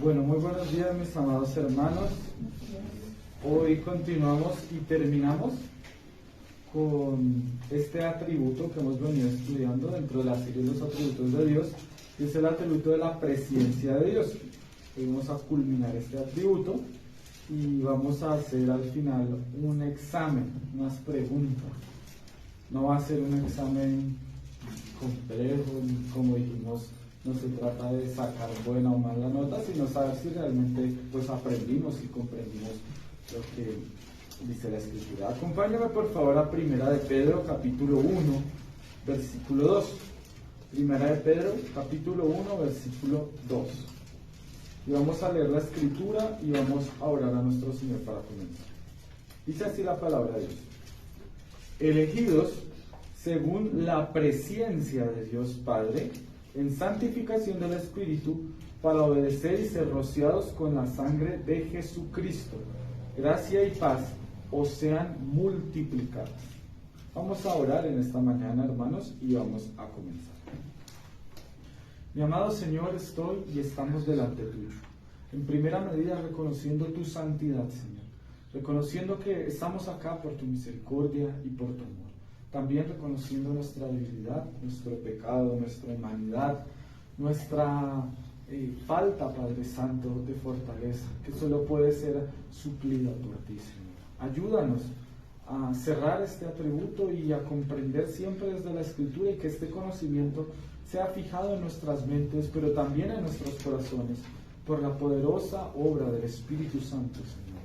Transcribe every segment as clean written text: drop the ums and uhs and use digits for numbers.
Bueno, muy buenos días mis amados hermanos. Hoy continuamos y terminamos con este atributo que hemos venido estudiando dentro de la serie de los atributos de Dios, que es el atributo de la presencia de Dios. Hoy vamos a culminar este atributo y vamos a hacer al final un examen, unas preguntas. No va a ser un examen complejo, como dijimos. No se trata de sacar buena o mala nota, sino saber si realmente aprendimos y comprendimos lo que dice la Escritura. Acompáñame por favor a Primera de Pedro, capítulo 1, versículo 2. Primera de Pedro, capítulo 1, versículo 2. Y vamos a leer la Escritura y vamos a orar a nuestro Señor para comenzar. Dice así la palabra de Dios. Elegidos según la presciencia de Dios Padre, en santificación del Espíritu, para obedecer y ser rociados con la sangre de Jesucristo. Gracia y paz os sean multiplicadas. Vamos a orar en esta mañana, hermanos, y vamos a comenzar. Mi amado Señor, estoy y estamos delante tuyo. En primera medida reconociendo tu santidad, Señor. Reconociendo que estamos acá por tu misericordia y por tu amor. También reconociendo nuestra debilidad, nuestro pecado, nuestra humanidad, nuestra falta, Padre Santo, de fortaleza, que solo puede ser suplida por ti, Señor. Ayúdanos a cerrar este atributo y a comprender siempre desde la Escritura y que este conocimiento sea fijado en nuestras mentes, pero también en nuestros corazones, por la poderosa obra del Espíritu Santo, Señor.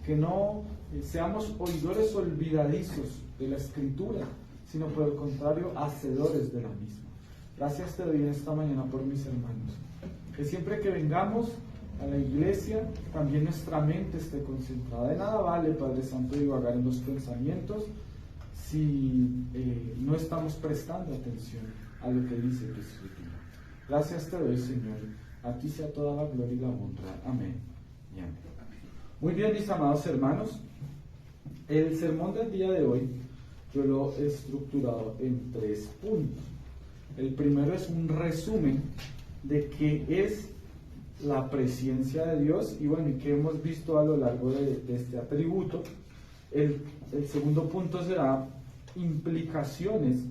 Que no seamos oidores olvidadizos de la Escritura, sino por el contrario, hacedores de la misma. Gracias te doy en esta mañana por mis hermanos. Que siempre que vengamos a la iglesia, también nuestra mente esté concentrada. De nada vale, Padre Santo, divagar en los pensamientos si no estamos prestando atención a lo que dice tu Escritura. Gracias te doy, Señor. A ti sea toda la gloria y la honra. Amén y amén. Muy bien, mis amados hermanos. El sermón del día de hoy yo lo he estructurado en 3 puntos. El primero es un resumen de qué es la presencia de Dios y qué hemos visto a lo largo de este atributo. El segundo punto será implicaciones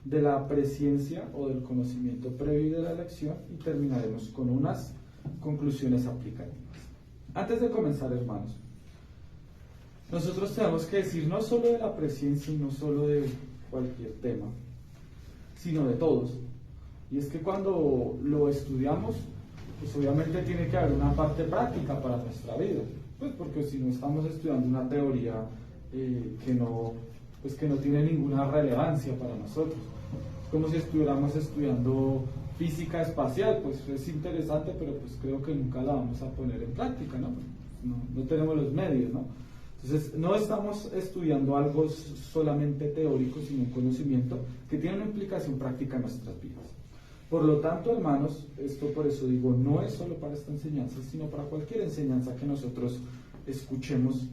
de la presencia o del conocimiento previo de la elección y terminaremos con unas conclusiones aplicativas. Antes de comenzar, hermanos, nosotros tenemos que decir no solo de la presencia y no solo de cualquier tema, sino de todos. Y es que cuando lo estudiamos, pues obviamente tiene que haber una parte práctica para nuestra vida. Pues porque si no estamos estudiando una teoría que no tiene ninguna relevancia para nosotros. Es como si estuviéramos estudiando física espacial, pues es interesante, pero pues creo que nunca la vamos a poner en práctica, ¿no? No tenemos los medios, ¿no? Entonces, no estamos estudiando algo solamente teórico, sino un conocimiento que tiene una implicación práctica en nuestras vidas. Por lo tanto, hermanos, esto por eso digo, no es solo para esta enseñanza, sino para cualquier enseñanza que nosotros escuchemos.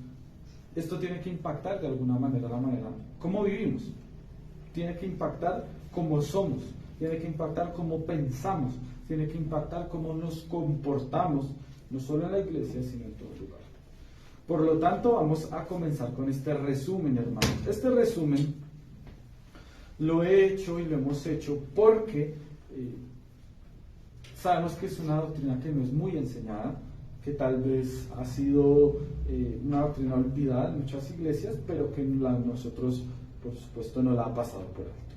Esto tiene que impactar de alguna manera la manera como vivimos. Tiene que impactar cómo somos, tiene que impactar cómo pensamos, tiene que impactar cómo nos comportamos, no solo en la iglesia, sino en todo lugar. Por lo tanto, vamos a comenzar con este resumen, hermanos. Este resumen lo he hecho y lo hemos hecho porque sabemos que es una doctrina que no es muy enseñada, que tal vez ha sido una doctrina olvidada en muchas iglesias, pero que nosotros, por supuesto, no la ha pasado por alto.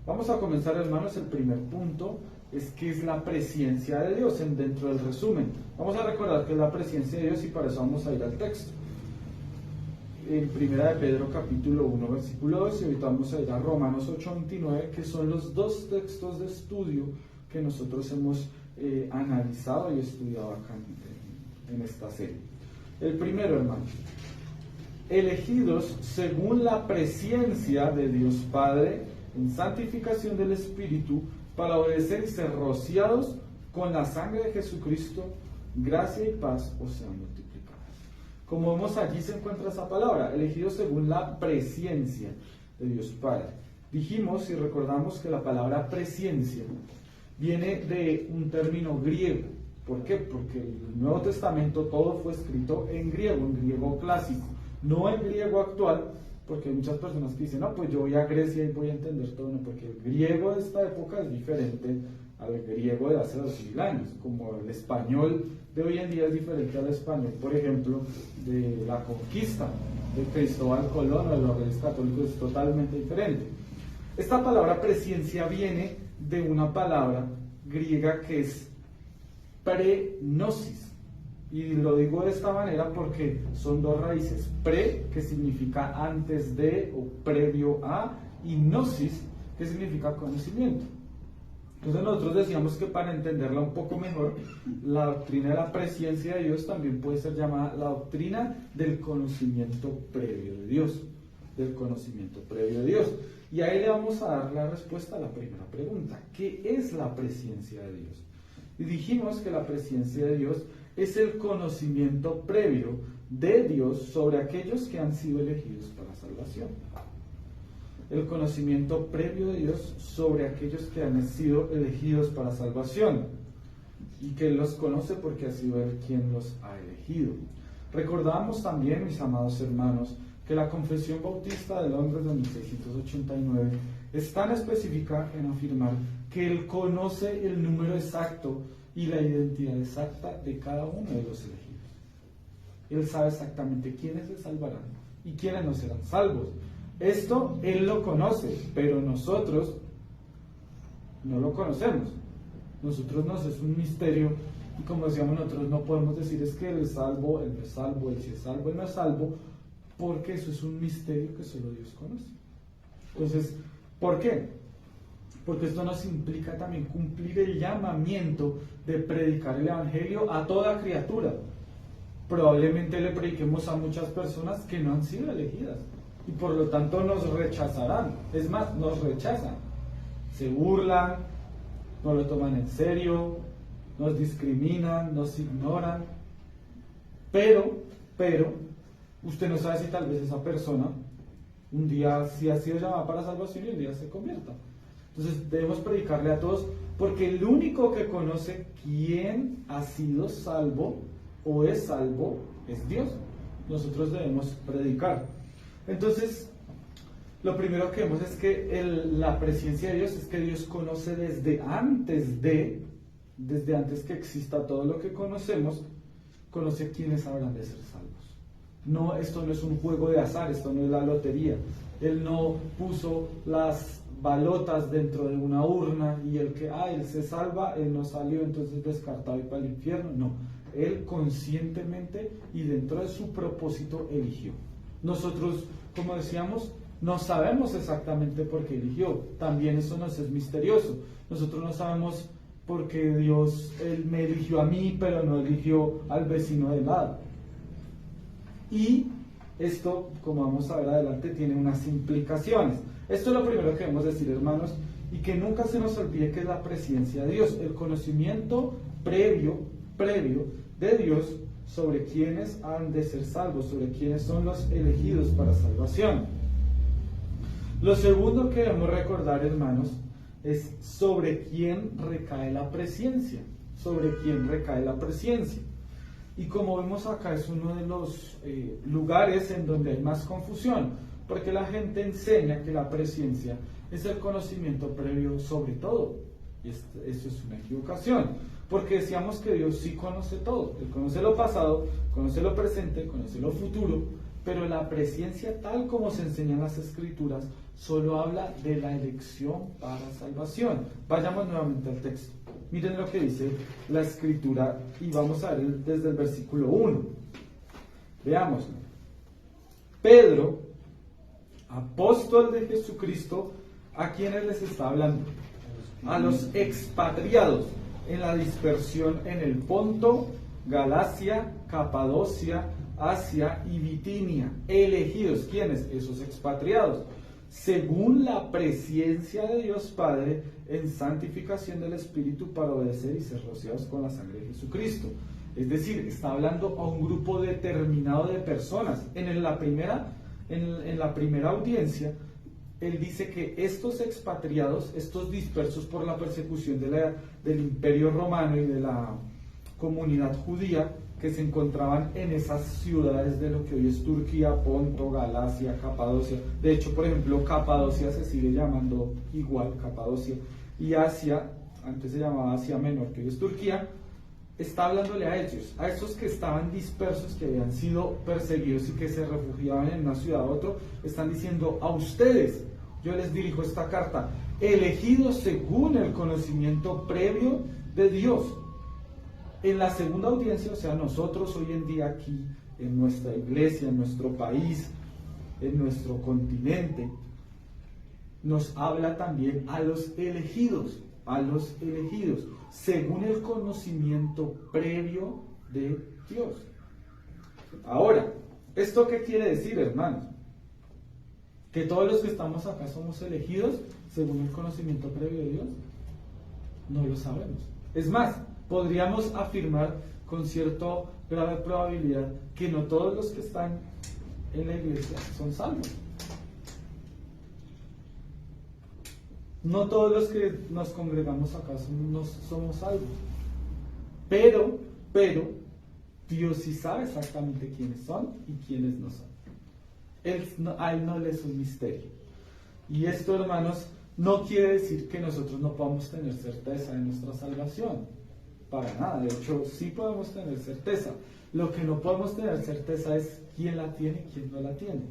Vamos a comenzar, hermanos. El primer punto es que es la presencia de Dios dentro del resumen. Vamos a recordar que es la presencia de Dios y para eso vamos a ir al texto. En Primera de Pedro capítulo 1 versículo 2 y ahorita vamos a ir a Romanos 8:29, que son los 2 textos de estudio que nosotros hemos analizado y estudiado acá en esta serie. El primero, hermanos, elegidos según la presencia de Dios Padre en santificación del Espíritu, para obedecer y ser rociados con la sangre de Jesucristo, gracia y paz os sean multiplicadas. Como vemos, allí se encuentra esa palabra, elegidos según la presencia de Dios Padre. Dijimos y recordamos que la palabra presencia viene de un término griego ¿Por qué? Porque el Nuevo Testamento todo fue escrito en griego clásico, no en griego actual, porque hay muchas personas que dicen, no, pues yo voy a Grecia y voy a entender todo, no, porque el griego de esta época es diferente al griego de hace 2000 años, como el español de hoy en día es diferente al español, por ejemplo, de la conquista de Cristóbal Colón o de los Reyes Católicos, es totalmente diferente. Esta palabra presciencia viene de una palabra griega que es prenosis, y lo digo de esta manera porque son dos raíces: pre, que significa antes de o previo a, y gnosis, que significa conocimiento. Entonces nosotros decíamos que para entenderla un poco mejor, la doctrina de la presciencia de Dios también puede ser llamada la doctrina del conocimiento previo de Dios, del conocimiento previo de Dios. Y ahí le vamos a dar la respuesta a la primera pregunta: ¿qué es la presciencia de Dios? Y dijimos que la presciencia de Dios es el conocimiento previo de Dios sobre aquellos que han sido elegidos para salvación. El conocimiento previo de Dios sobre aquellos que han sido elegidos para salvación, y que Él los conoce porque ha sido Él quien los ha elegido. Recordamos también, mis amados hermanos, que la Confesión Bautista de Londres de 1689 es tan específica en afirmar que Él conoce el número exacto y la identidad exacta de cada uno de los elegidos. Él sabe exactamente quiénes se salvarán y quiénes no serán salvos. Esto Él lo conoce, pero nosotros no lo conocemos. Nosotros nos es un misterio, y como decíamos, nosotros no podemos decir es que Él es salvo, Él no es salvo, Él sí es salvo, Él no es salvo, porque eso es un misterio que solo Dios conoce. Entonces, ¿por qué? Porque esto nos implica también cumplir el llamamiento de predicar el Evangelio a toda criatura. Probablemente le prediquemos a muchas personas que no han sido elegidas, y por lo tanto nos rechazarán. Es más, nos rechazan, se burlan, no lo toman en serio, nos discriminan, nos ignoran. Pero usted no sabe si tal vez esa persona un día sí ha sido llamada para salvación y un día se convierta. Entonces debemos predicarle a todos, porque el único que conoce quién ha sido salvo o es salvo es Dios. Nosotros debemos predicar. Entonces, lo primero que vemos es que la presciencia de Dios es que Dios conoce desde antes que exista todo lo que conocemos, conoce quiénes habrán de ser salvos. No, esto no es un juego de azar, esto no es la lotería. Él no puso las balotas dentro de una urna y él se salva, él no salió, entonces descartado y para el infierno. No, Él conscientemente y dentro de su propósito eligió. Nosotros, como decíamos, no sabemos exactamente por qué eligió. También eso nos es misterioso. Nosotros no sabemos por qué Dios Él me eligió a mí, pero no eligió al vecino de lado. Y esto, como vamos a ver adelante, tiene unas implicaciones. Esto es lo primero que debemos decir, hermanos, y que nunca se nos olvide que es la presciencia de Dios, el conocimiento previo de Dios sobre quienes han de ser salvos, sobre quienes son los elegidos para salvación. Lo segundo que debemos recordar, hermanos, es sobre quién recae la presciencia, sobre quién recae la presciencia. Y como vemos acá, es uno de los lugares en donde hay más confusión, porque la gente enseña que la presciencia es el conocimiento previo sobre todo. Y esto es una equivocación, porque decíamos que Dios sí conoce todo. Él conoce lo pasado, conoce lo presente, conoce lo futuro, pero la presciencia, tal como se enseña en las Escrituras, solo habla de la elección para salvación. Vayamos nuevamente al texto. Miren lo que dice la Escritura y vamos a ver desde el versículo 1. Veámoslo. Pedro, apóstol de Jesucristo, ¿a quiénes les está hablando? A los expatriados en la dispersión en el Ponto, Galacia, Capadocia, Asia y Bitinia. Elegidos, ¿quiénes? Esos expatriados, según la presciencia de Dios Padre, en santificación del Espíritu, para obedecer y ser rociados con la sangre de Jesucristo. Es decir, está hablando a un grupo determinado de personas. En la primera audiencia, él dice que estos expatriados, estos dispersos por la persecución del Imperio Romano y de la comunidad judía que se encontraban en esas ciudades de lo que hoy es Turquía, Ponto, Galacia, Capadocia. De hecho, por ejemplo, Capadocia se sigue llamando igual, Capadocia, y Asia, antes se llamaba Asia Menor, que hoy es Turquía. Está hablándole a ellos, a esos que estaban dispersos, que habían sido perseguidos y que se refugiaban en una ciudad a otra. Están diciendo: a ustedes yo les dirijo esta carta, elegidos según el conocimiento previo de Dios. En la segunda audiencia, o sea, nosotros hoy en día aquí, en nuestra iglesia, en nuestro país, en nuestro continente, nos habla también a los elegidos, según el conocimiento previo de Dios. Ahora, ¿esto qué quiere decir, hermanos? ¿Que todos los que estamos acá somos elegidos según el conocimiento previo de Dios? No lo sabemos. Es más, podríamos afirmar con cierta grave probabilidad que no todos los que están en la iglesia son salvos. No todos los que nos congregamos acá somos salvos. Pero, Dios sí sabe exactamente quiénes son y quiénes no son. A Él no le es un misterio. Y esto, hermanos, no quiere decir que nosotros no podamos tener certeza de nuestra salvación. Para nada. De hecho, sí podemos tener certeza. Lo que no podemos tener certeza es quién la tiene y quién no la tiene.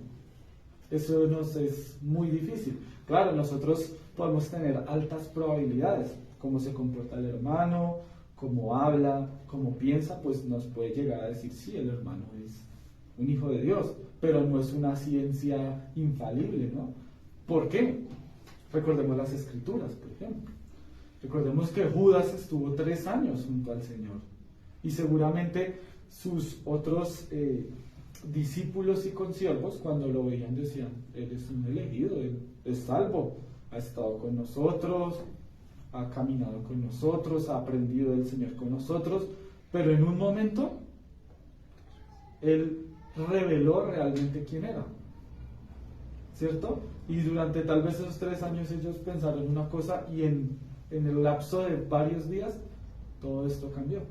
Eso nos es muy difícil. Claro, nosotros podemos tener altas probabilidades, cómo se comporta el hermano, cómo habla, cómo piensa, pues nos puede llegar a decir: sí, el hermano es un hijo de Dios, pero no es una ciencia infalible, ¿no? ¿Por qué? Recordemos las Escrituras, por ejemplo. Recordemos que Judas estuvo 3 años junto al Señor, y seguramente sus otros discípulos y consiervos, cuando lo veían, decían: Él es un elegido, Él es salvo, ha estado con nosotros, ha caminado con nosotros, ha aprendido del Señor con nosotros. Pero en un momento Él reveló realmente quién era, ¿cierto? Y durante tal vez esos 3 años ellos pensaron una cosa, y en el lapso de varios días todo esto cambió.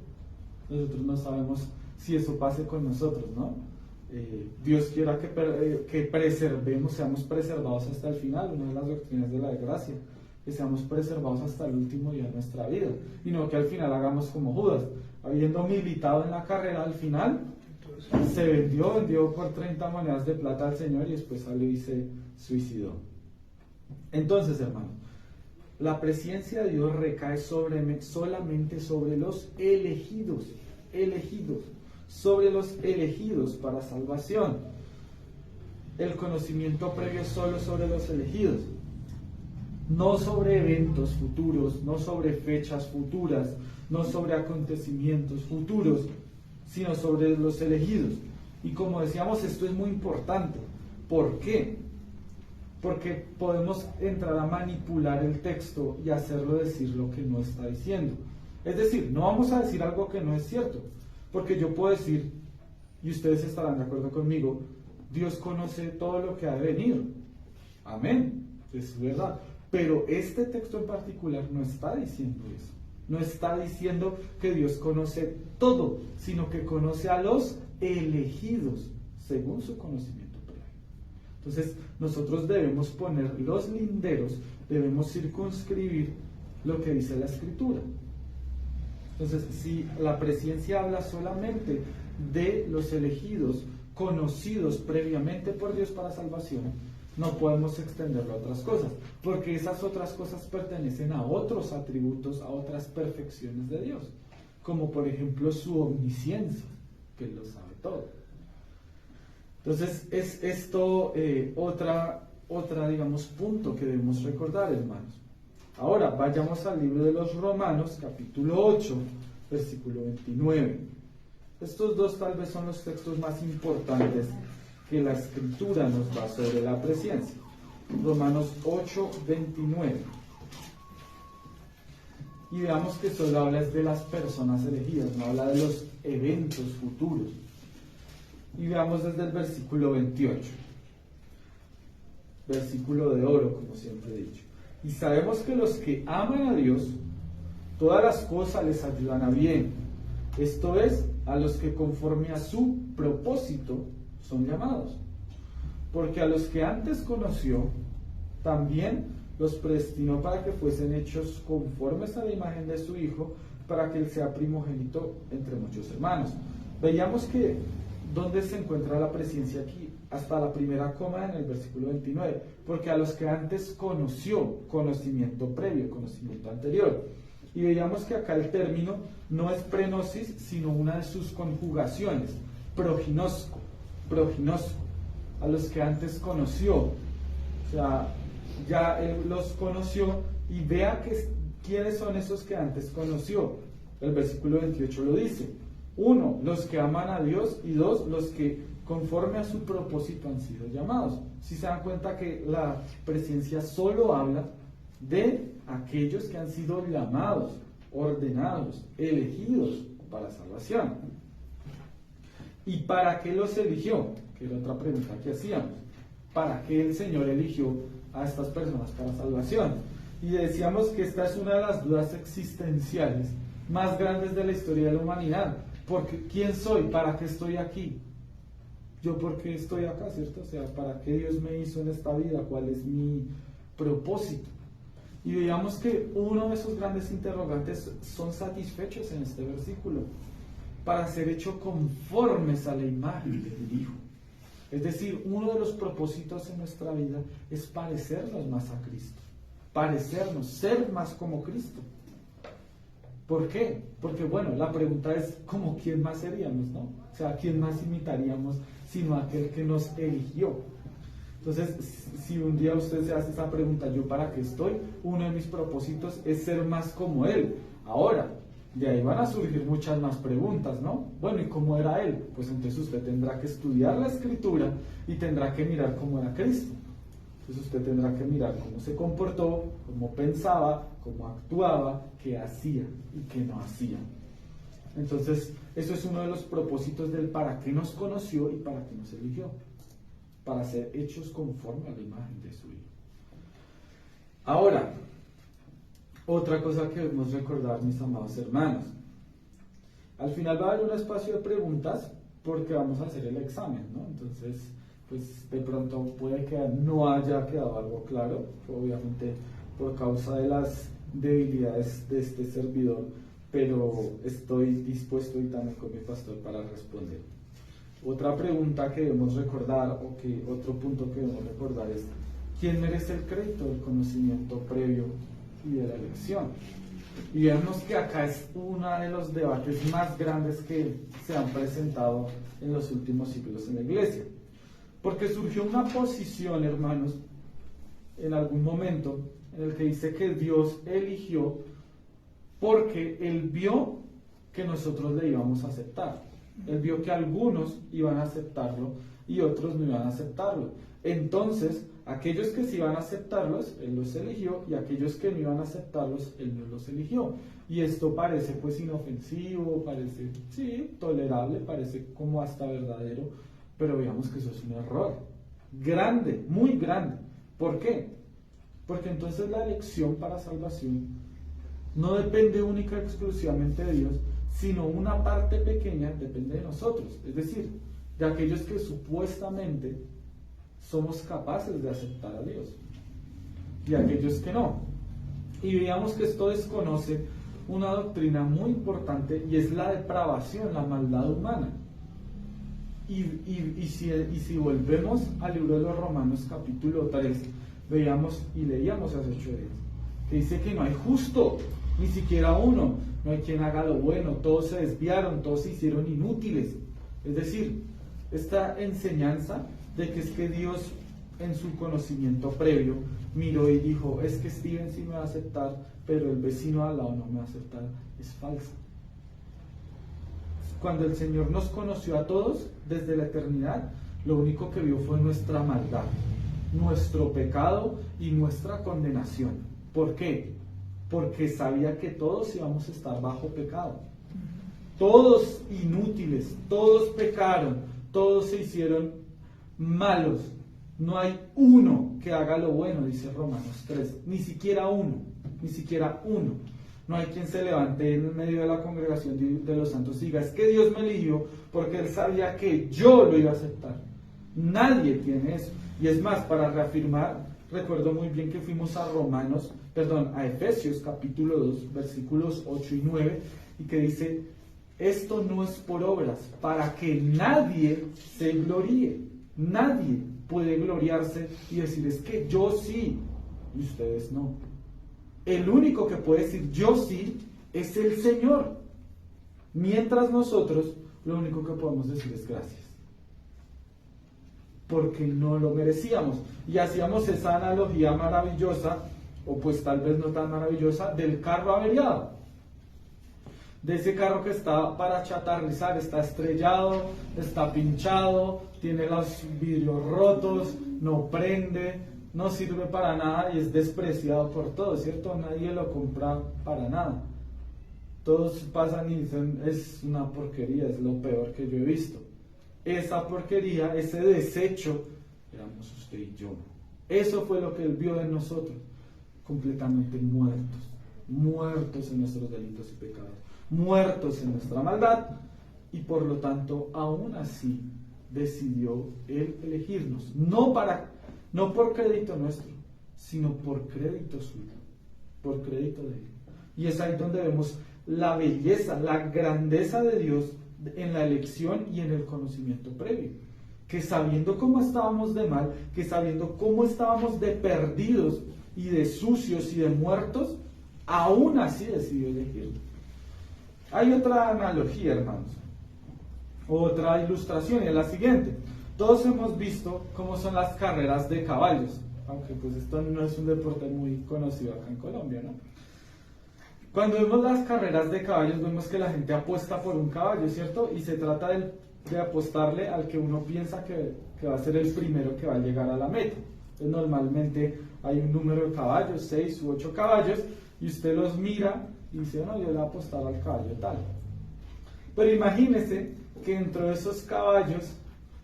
Nosotros no sabemos si eso pase con nosotros, ¿no? Dios quiera que preservemos, seamos preservados hasta el final. Una de las doctrinas de la gracia, que seamos preservados hasta el último día de nuestra vida, y no que al final hagamos como Judas, habiendo militado en la carrera, al final se vendió por 30 monedas de plata al Señor, y después salió y se suicidó. Entonces, hermanos, la presencia de Dios recae solamente sobre los elegidos, sobre los elegidos para salvación. El conocimiento previo es solo sobre los elegidos, no sobre eventos futuros, no sobre fechas futuras, no sobre acontecimientos futuros, sino sobre los elegidos. Y como decíamos, esto es muy importante. ¿Por qué? Porque podemos entrar a manipular el texto y hacerlo decir lo que no está diciendo. Es decir, no vamos a decir algo que no es cierto, porque yo puedo decir, y ustedes estarán de acuerdo conmigo, Dios conoce todo lo que ha de venir. Amén, es verdad. Pero este texto en particular no está diciendo eso. No está diciendo que Dios conoce todo, sino que conoce a los elegidos según su conocimiento previo. Entonces, nosotros debemos poner los linderos, debemos circunscribir lo que dice la Escritura. Entonces, si la presencia habla solamente de los elegidos conocidos previamente por Dios para salvación, no podemos extenderlo a otras cosas, porque esas otras cosas pertenecen a otros atributos, a otras perfecciones de Dios, como por ejemplo su omnisciencia, que Él lo sabe todo. Entonces, es esto otra, digamos, punto que debemos recordar, hermanos. Ahora, vayamos al libro de los Romanos, capítulo 8, versículo 29. Estos dos tal vez son los textos más importantes que la Escritura nos da sobre la presencia. Romanos 8, 29. Y veamos que solo habla de las personas elegidas, no habla de los eventos futuros. Y veamos desde el versículo 28. Versículo de oro, como siempre he dicho. Y sabemos que los que aman a Dios, todas las cosas les ayudan a bien, Esto es, a los que conforme a su propósito son llamados. Porque a los que antes conoció, también los predestinó para que fuesen hechos conformes a la imagen de su Hijo, para que Él sea primogénito entre muchos hermanos. Veíamos que, ¿dónde se encuentra la presencia aquí? Hasta la primera coma en el versículo 29. Porque a los que antes conoció, conocimiento previo, conocimiento anterior. Y veíamos que acá el término no es prenosis, sino una de sus conjugaciones, proginosco, a los que antes conoció. O sea, ya Él los conoció y vea quiénes son esos que antes conoció. El versículo 28 lo dice. 1, los que aman a Dios, y 2, los que conforme a su propósito han sido llamados. Si se dan cuenta que la presencia solo habla de aquellos que han sido llamados, ordenados, elegidos para salvación. ¿Y para qué los eligió? Que era otra pregunta que hacíamos. ¿Para qué el Señor eligió a estas personas para salvación? Y decíamos que esta es una de las dudas existenciales más grandes de la historia de la humanidad. Porque ¿quién soy? ¿Para qué estoy aquí? ¿Yo por qué estoy acá, cierto? O sea, ¿para qué Dios me hizo en esta vida? ¿Cuál es mi propósito? Y veíamos que uno de esos grandes interrogantes son satisfechos en este versículo, para ser hecho conformes a la imagen del Hijo. Es decir, uno de los propósitos en nuestra vida es parecernos más a Cristo, parecernos, ser más como Cristo. ¿Por qué? Porque bueno, la pregunta es ¿cómo quién más seríamos, no? O sea, ¿quién más imitaríamos sino aquel que nos eligió? Entonces, si un día usted se hace esa pregunta, ¿yo para qué estoy? Uno de mis propósitos es ser más como Él. Ahora, de ahí van a surgir muchas más preguntas, ¿no? Bueno, ¿y cómo era Él? Pues entonces usted tendrá que estudiar la Escritura y tendrá que mirar cómo era Cristo. Entonces usted tendrá que mirar cómo se comportó, cómo pensaba, cómo actuaba, qué hacía y qué no hacía. Entonces, eso es uno de los propósitos del para qué nos conoció y para qué nos eligió. Para ser hechos conforme a la imagen de su Hijo. Ahora, otra cosa que debemos recordar, mis amados hermanos. Al final va a haber un espacio de preguntas porque vamos a hacer el examen, ¿no? Entonces, pues de pronto puede que no haya quedado algo claro, obviamente por causa de las debilidades de este servidor, pero estoy dispuesto y también con mi pastor para responder. Otra pregunta que debemos recordar, otro punto que debemos recordar es ¿quién merece el crédito del conocimiento previo y de la elección? Y vemos que acá es uno de los debates más grandes que se han presentado en los últimos siglos en la iglesia. Porque surgió una posición, hermanos, en algún momento, en el que dice que Dios eligió porque Él vio que nosotros le íbamos a aceptar. Él vio que algunos iban a aceptarlo y otros no iban a aceptarlo. Entonces, aquellos que sí iban a aceptarlos, Él los eligió, y aquellos que no iban a aceptarlos, Él no los eligió. Y esto parece pues inofensivo, parece, sí, tolerable, parece como hasta verdadero, pero veamos que eso es un error. Grande, muy grande. ¿Por qué? Porque entonces la elección para salvación no depende única y exclusivamente de Dios, sino una parte pequeña depende de nosotros, es decir, de aquellos que supuestamente somos capaces de aceptar a Dios y aquellos que no. Y veamos que esto desconoce una doctrina muy importante y es la depravación, la maldad humana. Y si volvemos al libro de los Romanos capítulo 3, veíamos y leíamos hace 8 días, que dice que no hay justo, ni siquiera uno, no hay quien haga lo bueno, todos se desviaron, todos se hicieron inútiles. Es decir, esta enseñanza de que es que Dios en su conocimiento previo miró y dijo, es que Steven sí me va a aceptar, pero el vecino al lado no me va a aceptar, es falsa. Cuando el Señor nos conoció a todos desde la eternidad, lo único que vio fue nuestra maldad, nuestro pecado y nuestra condenación. ¿Por qué? Porque sabía que todos íbamos a estar bajo pecado. Todos inútiles, todos pecaron, todos se hicieron malos. No hay uno que haga lo bueno, dice Romanos 3, ni siquiera uno, ni siquiera uno. No hay quien se levante en medio de la congregación de los santos y diga, es que Dios me eligió porque Él sabía que yo lo iba a aceptar. Nadie tiene eso. Y es más, para reafirmar, recuerdo muy bien que fuimos a a Efesios capítulo 2, versículos 8 y 9, y que dice, esto no es por obras, para que nadie se gloríe. Nadie puede gloriarse y decir, es que yo sí, y ustedes no. El único que puede decir yo sí es el Señor. Mientras nosotros lo único que podemos decir es gracias. Porque no lo merecíamos. Y hacíamos esa analogía maravillosa, o pues tal vez no tan maravillosa, del carro averiado. De ese carro que está para chatarrizar, está estrellado, está pinchado, tiene los vidrios rotos, no prende, no sirve para nada y es despreciado por todos, ¿cierto? Nadie lo compra para nada. Todos pasan y dicen, es una porquería, es lo peor que yo he visto. Esa porquería, ese desecho, éramos usted y yo. Eso fue lo que Él vio en nosotros, completamente muertos en nuestros delitos y pecados, muertos en nuestra maldad, y por lo tanto, aún así, decidió Él elegirnos, no por crédito nuestro, sino por crédito suyo, por crédito de Él. Y es ahí donde vemos la belleza, la grandeza de Dios en la elección y en el conocimiento previo, que sabiendo cómo estábamos de mal, que sabiendo cómo estábamos de perdidos y de sucios y de muertos, aún así decidió elegirnos. Hay otra analogía, hermanos, otra ilustración, y es la siguiente. Todos hemos visto cómo son las carreras de caballos, aunque pues esto no es un deporte muy conocido acá en Colombia, ¿no? Cuando vemos las carreras de caballos, vemos que la gente apuesta por un caballo, ¿cierto? Y se trata de apostarle al que uno piensa que va a ser el primero que va a llegar a la meta. Entonces, normalmente hay un número de caballos, 6 u 8 caballos, y usted los mira y dice, no, yo le voy a apostar al caballo tal. Pero imagínese que dentro de esos caballos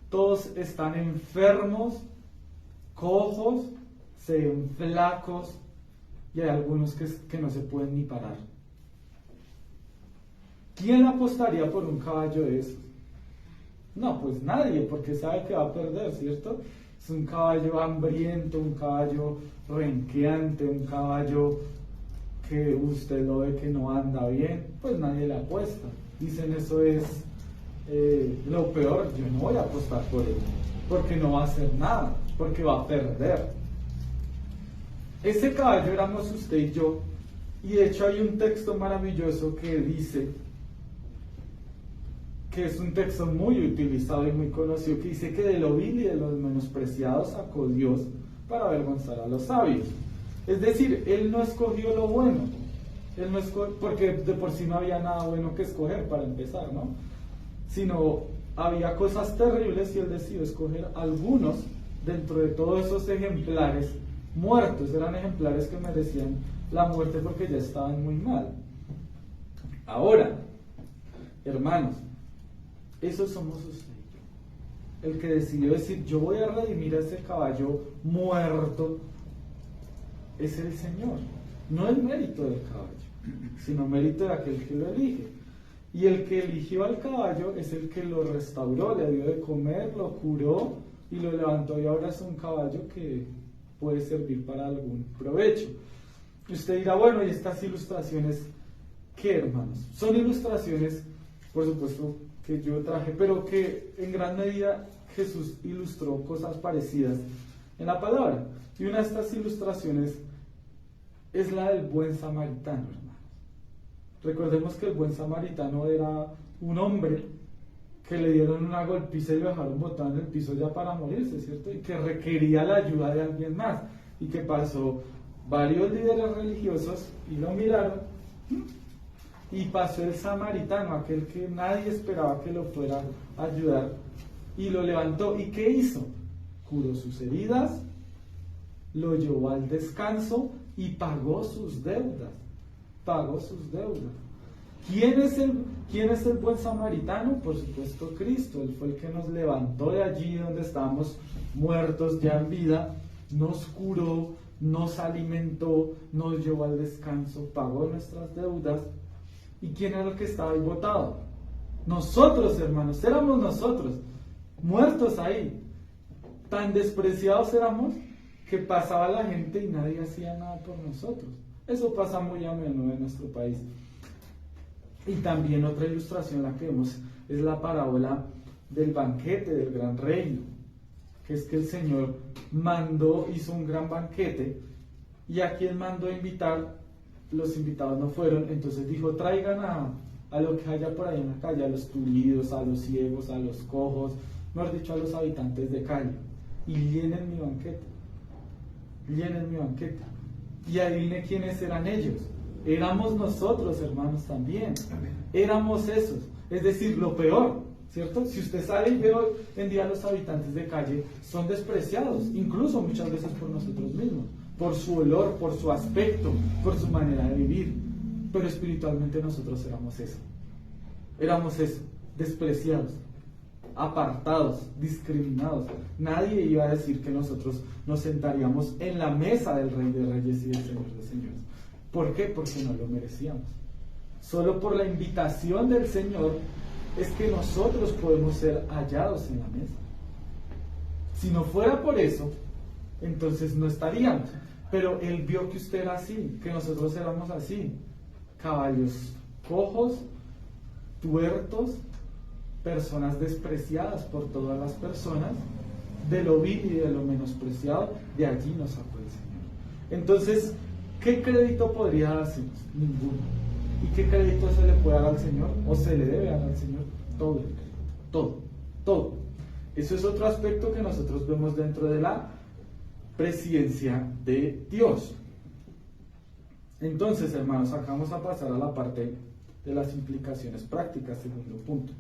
todos están enfermos, cojos, se ven flacos, y hay algunos que no se pueden ni parar. ¿Quién apostaría por un caballo de esos? No, pues nadie, porque sabe que va a perder, ¿cierto? Es un caballo hambriento, un caballo renqueante, un caballo que usted lo ve que no anda bien, pues nadie le apuesta. Dicen, eso es lo peor, yo no voy a apostar por él, porque no va a hacer nada, porque va a perder. Ese caballo éramos usted y yo, y de hecho hay un texto maravilloso que dice, que es un texto muy utilizado y muy conocido, que dice que de lo vil y de los menospreciados sacó Dios para avergonzar a los sabios. Es decir, Él no escogió lo bueno, porque de por sí no había nada bueno que escoger para empezar, ¿no? Sino había cosas terribles y Él decidió escoger algunos dentro de todos esos ejemplares muertos. Eran ejemplares que merecían la muerte porque ya estaban muy mal. Ahora, hermanos, esos somos usted y yo. El que decidió decir, yo voy a redimir a ese caballo muerto, es el Señor. No el mérito del caballo, sino mérito de aquel que lo elige. Y el que eligió al caballo es el que lo restauró, le dio de comer, lo curó y lo levantó, y ahora es un caballo que puede servir para algún provecho. Y usted dirá, bueno, ¿y estas ilustraciones qué, hermanos? Son ilustraciones, por supuesto, que yo traje, pero que en gran medida Jesús ilustró cosas parecidas en la palabra. Y una de estas ilustraciones es la del buen samaritano, hermanos. Recordemos que el buen samaritano era un hombre que le dieron una golpiza y lo dejaron botado en el piso ya para morirse, ¿cierto? Y que requería la ayuda de alguien más, y que pasó varios líderes religiosos y lo miraron, y pasó el samaritano, aquel que nadie esperaba que lo fuera a ayudar, y lo levantó. ¿Y qué hizo? Curó sus heridas, lo llevó al descanso y pagó sus deudas. Pagó sus deudas. ¿Quién es el buen samaritano? Por supuesto, Cristo. Él fue el que nos levantó de allí donde estábamos muertos ya en vida, nos curó, nos alimentó, nos llevó al descanso, pagó nuestras deudas. ¿Y quién era el que estaba ahí botado? Nosotros, hermanos, éramos nosotros, muertos ahí. Tan despreciados éramos que pasaba la gente y nadie hacía nada por nosotros. Eso pasa muy a menudo en nuestro país. Y también otra ilustración la que vemos es la parábola del banquete del gran reino, que es que el Señor hizo un gran banquete, y a quien mandó invitar, los invitados no fueron. Entonces dijo: traigan a lo que haya por ahí en la calle, a los tullidos, a los ciegos, a los cojos, mejor dicho, a los habitantes de calle, y llenen mi banquete, llenen mi banquete. Y adivine quiénes eran ellos. Éramos nosotros, hermanos, también. Amén. Éramos esos, es decir, lo peor, ¿cierto? Si usted sale y ve hoy en día a los habitantes de calle, son despreciados, incluso muchas veces por nosotros mismos, por su olor, por su aspecto, por su manera de vivir. Pero espiritualmente nosotros éramos eso, despreciados, apartados, discriminados. Nadie iba a decir que nosotros nos sentaríamos en la mesa del Rey de Reyes y del Señor de Señores. ¿Por qué? Porque no lo merecíamos. Solo por la invitación del Señor es que nosotros podemos ser hallados en la mesa. Si no fuera por eso, entonces no estaríamos. Pero Él vio que usted era así, que nosotros éramos así, caballos cojos, tuertos, personas despreciadas por todas las personas, de lo vil y de lo menospreciado. De allí nos sacó el Señor. Entonces, ¿qué crédito podría dársenos? Ninguno. ¿Y qué crédito se le puede dar al Señor? ¿O se le debe dar al Señor? Todo el crédito, todo. Eso es otro aspecto que nosotros vemos dentro de la presencia de Dios. Entonces, hermanos, acá vamos a pasar a la parte de las implicaciones prácticas, segundo punto.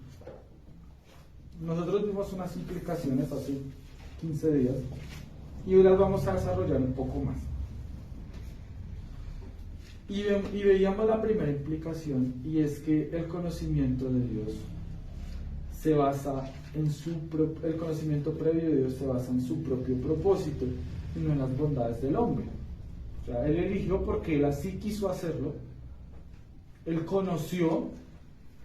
Nosotros vimos unas implicaciones hace 15 días y hoy las vamos a desarrollar un poco más. Y veíamos la primera implicación, y es que el conocimiento de Dios se basa el conocimiento previo de Dios se basa en su propio propósito y no en las bondades del hombre. O sea, Él eligió porque Él así quiso hacerlo. Él conoció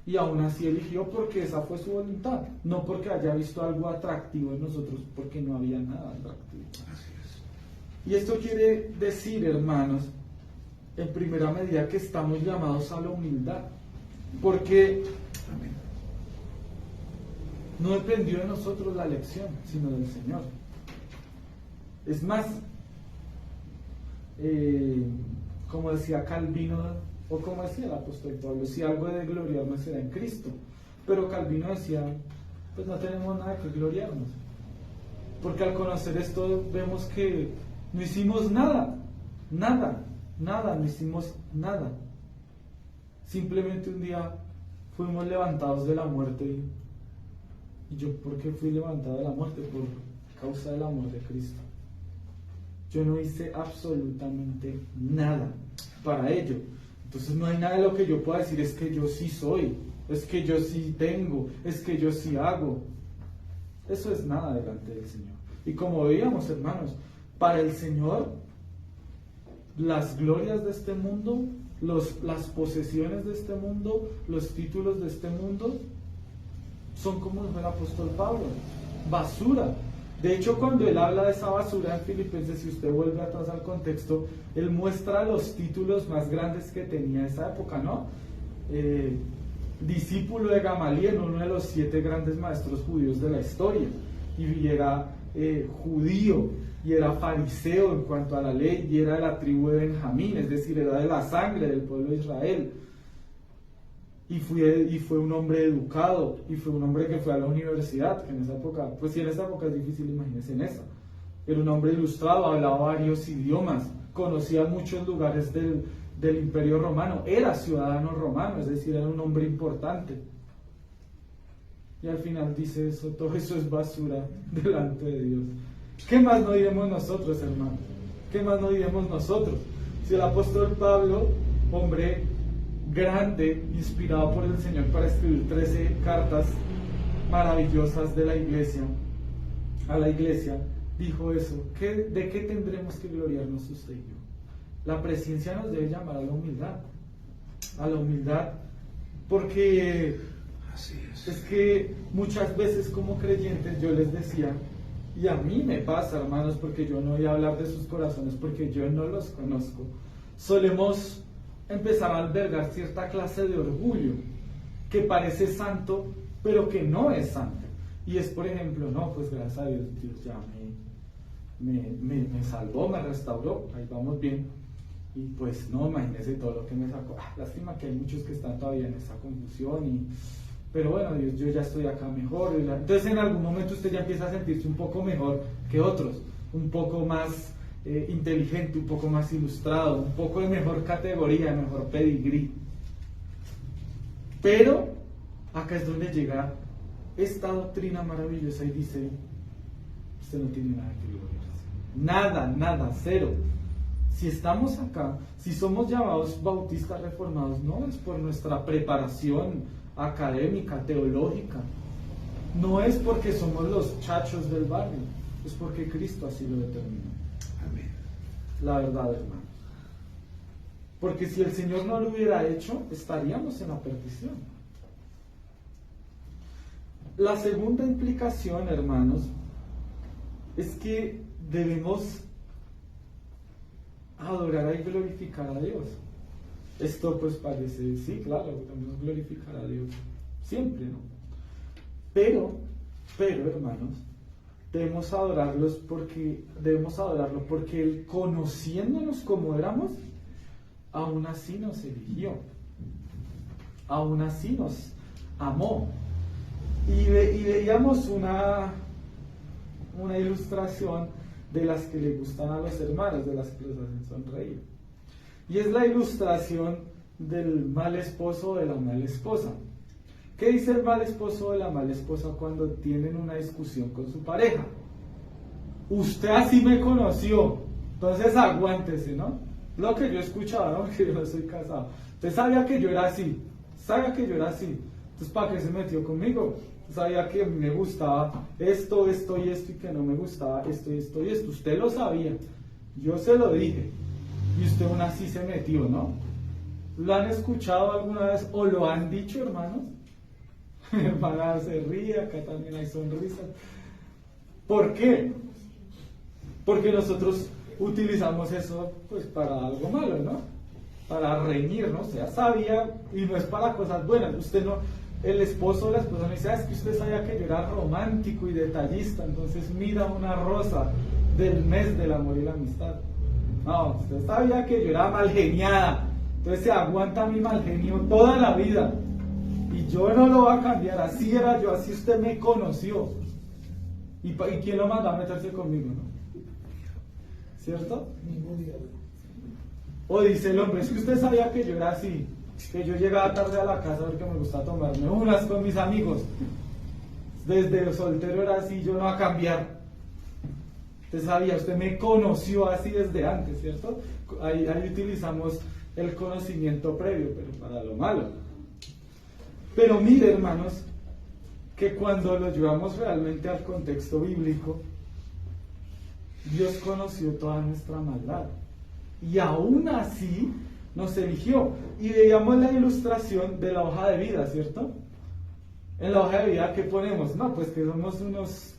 y aún así eligió porque esa fue su voluntad, no porque haya visto algo atractivo en nosotros, porque no había nada atractivo. Así es. Y esto quiere decir, hermanos, en primera medida, que estamos llamados a la humildad, porque no dependió de nosotros la elección, sino del Señor. Es más, como decía Calvino, o como decía el apóstol Pablo, si algo he de gloriarme será en Cristo. Pero Calvino decía, pues no tenemos nada que gloriarnos, porque al conocer esto vemos que no hicimos nada, no hicimos nada. Simplemente un día fuimos levantados de la muerte. ¿Y yo por qué fui levantado de la muerte? Por causa del amor de Cristo. Yo no hice absolutamente nada para ello. Entonces no hay nada de lo que yo pueda decir, es que yo sí soy, es que yo sí tengo, es que yo sí hago. Eso es nada delante del Señor. Y como veíamos, hermanos, para el Señor, las glorias de este mundo, las posesiones de este mundo, los títulos de este mundo, son como dijo el apóstol Pablo, basura. De hecho, cuando él habla de esa basura en Filipenses, si usted vuelve atrás al contexto, él muestra los títulos más grandes que tenía esa época, ¿no? Discípulo de Gamaliel, uno de los 7 grandes maestros judíos de la historia, y era judío, y era fariseo en cuanto a la ley, y era de la tribu de Benjamín, es decir, era de la sangre del pueblo de Israel. Y fue un hombre educado, y fue un hombre que fue a la universidad, que en esa época, pues si en esa época es difícil, imagínense en esa. Era un hombre ilustrado, hablaba varios idiomas, conocía muchos lugares del Imperio Romano, era ciudadano romano, es decir, era un hombre importante. Y al final dice eso, todo eso es basura delante de Dios. ¿Qué más no diremos nosotros, hermanos? ¿Qué más no diremos nosotros? Si el apóstol Pablo, hombre grande, inspirado por el Señor para escribir 13 cartas maravillosas de la iglesia, a la iglesia, dijo eso. ¿De qué tendremos que gloriarnos usted y yo? La presencia nos debe llamar a la humildad. A la humildad, porque Así es. es que muchas veces como creyentes yo les decía, y a mí me pasa, hermanos, porque yo no voy a hablar de sus corazones porque yo no los conozco, solemos empezar a albergar cierta clase de orgullo que parece santo, pero que no es santo. Y es, por ejemplo, no, pues gracias a Dios, Dios ya me salvó, me restauró, ahí vamos bien. Y pues no, imagínese todo lo que me sacó. Lástima que hay muchos que están todavía en esa confusión, pero bueno, Dios, yo ya estoy acá mejor. Entonces en algún momento usted ya empieza a sentirse un poco mejor que otros, un poco más inteligente, un poco más ilustrado, un poco de mejor categoría, de mejor pedigrí. Pero acá es donde llega esta doctrina maravillosa y dice, usted no tiene nada que gloriarse. Nada, cero. Si estamos acá, si somos llamados bautistas reformados, no es por nuestra preparación académica, teológica, no es porque somos los chachos del barrio, es porque Cristo así lo determinó. Amén. La verdad, hermanos. Porque si el Señor no lo hubiera hecho, estaríamos en la perdición. La segunda implicación, hermanos, es que debemos adorar y glorificar a Dios. Esto pues parece, sí, claro, debemos glorificar a Dios siempre, ¿no? Pero, hermanos, debemos adorarlo porque Él, conociéndonos como éramos, aún así nos eligió, aún así nos amó. Y veíamos una ilustración de las que le gustan a los hermanos, de las que los hacen sonreír. Y es la ilustración del mal esposo o de la mala esposa. ¿Qué dice el mal esposo o de la mala esposa cuando tienen una discusión con su pareja? Usted así me conoció, entonces aguántese, ¿no? Lo que yo escuchaba, ¿no? Porque yo no soy casado. Usted sabía que yo era así, entonces ¿para qué se metió conmigo? Sabía que me gustaba esto y que no me gustaba esto y esto. Usted lo sabía, yo se lo dije, y usted aún así se metió, ¿no? ¿Lo han escuchado alguna vez o lo han dicho, hermanos? Mi hermana se ríe, acá también hay sonrisas. ¿Por qué? Porque nosotros utilizamos eso pues para algo malo, ¿no? Para reñir, ¿no? O sea, sabía, y no es para cosas buenas. Usted no, el esposo o la esposa me dice, es que usted sabía que yo era romántico y detallista, entonces mira una rosa del mes del amor y la amistad. No, usted sabía que yo era malgeniada, entonces se aguanta mi mal genio toda la vida. Y yo no lo voy a cambiar, así era yo, así usted me conoció. ¿Y quién lo mandó a meterse conmigo, no? ¿Cierto? O dice el hombre, es que usted sabía que yo era así, que yo llegaba tarde a la casa porque me gusta tomarme unas con mis amigos. Desde soltero era así, yo no voy a cambiar. Usted sabía, usted me conoció así desde antes, ¿cierto? Ahí utilizamos el conocimiento previo, pero para lo malo. Pero mire, hermanos, que cuando lo llevamos realmente al contexto bíblico, Dios conoció toda nuestra maldad y aún así nos eligió. Y veíamos la ilustración de la hoja de vida, ¿cierto? En la hoja de vida, ¿qué ponemos? No, pues que somos unos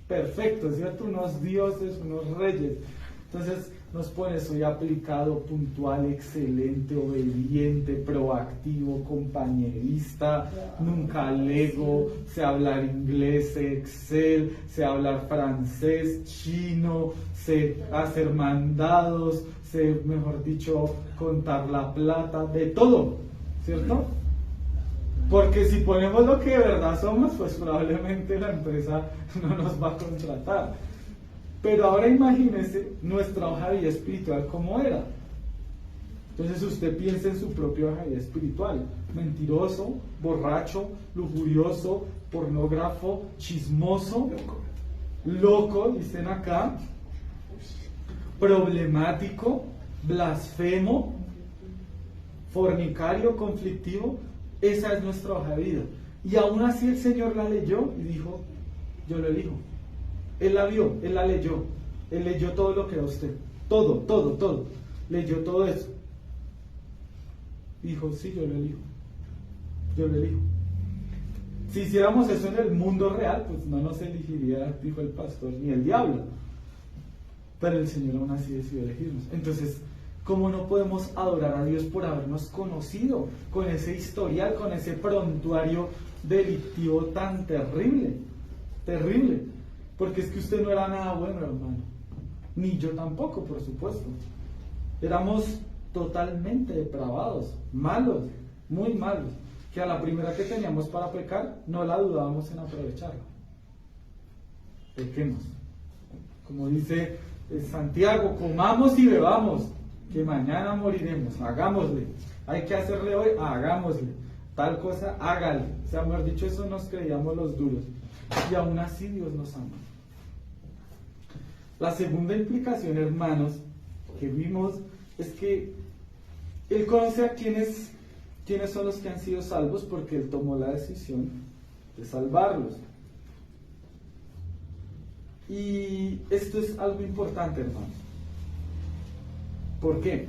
perfectos, ¿cierto? Unos dioses, unos reyes. Entonces nos pone, soy aplicado, puntual, excelente, obediente, proactivo, compañerista, nunca alego, sé hablar inglés, sé Excel, sé hablar francés, chino, sé hacer mandados, sé, mejor dicho, contar la plata, de todo, ¿cierto? Porque si ponemos lo que de verdad somos, pues probablemente la empresa no nos va a contratar. Pero ahora imagínese nuestra hoja de vida espiritual como era. Entonces usted piensa en su propia hoja de vida espiritual. Mentiroso, borracho, lujurioso, pornógrafo, chismoso, loco, dicen acá, problemático, blasfemo, fornicario, conflictivo. Esa es nuestra hoja de vida. Y aún así el Señor la leyó y dijo, yo lo elijo. Él la vio, Él la leyó. Él leyó todo lo que era usted. Todo, todo, todo. Leyó todo eso. Dijo, sí, yo lo elijo. Yo lo elijo. Si hiciéramos eso en el mundo real, pues no nos elegiría, dijo el pastor, ni el diablo. Pero el Señor aún así decidió elegirnos. Entonces, ¿cómo no podemos adorar a Dios por habernos conocido con ese historial, con ese prontuario delictivo tan terrible? Terrible. Porque es que usted no era nada bueno, hermano. Ni yo tampoco, por supuesto. Éramos totalmente depravados, malos, muy malos, que a la primera que teníamos para pecar, no la dudábamos en aprovecharla. Pequemos. Como dice Santiago, comamos y bebamos, que mañana moriremos. Hagámosle. Hay que hacerle hoy, hagámosle. Tal cosa, hágale. O sea, mejor dicho, eso nos creíamos los duros. Y aún así Dios nos ama. La segunda implicación, hermanos, que vimos es que Él conoce a quiénes son los que han sido salvos, porque Él tomó la decisión de salvarlos. Y esto es algo importante, hermanos. ¿Por qué?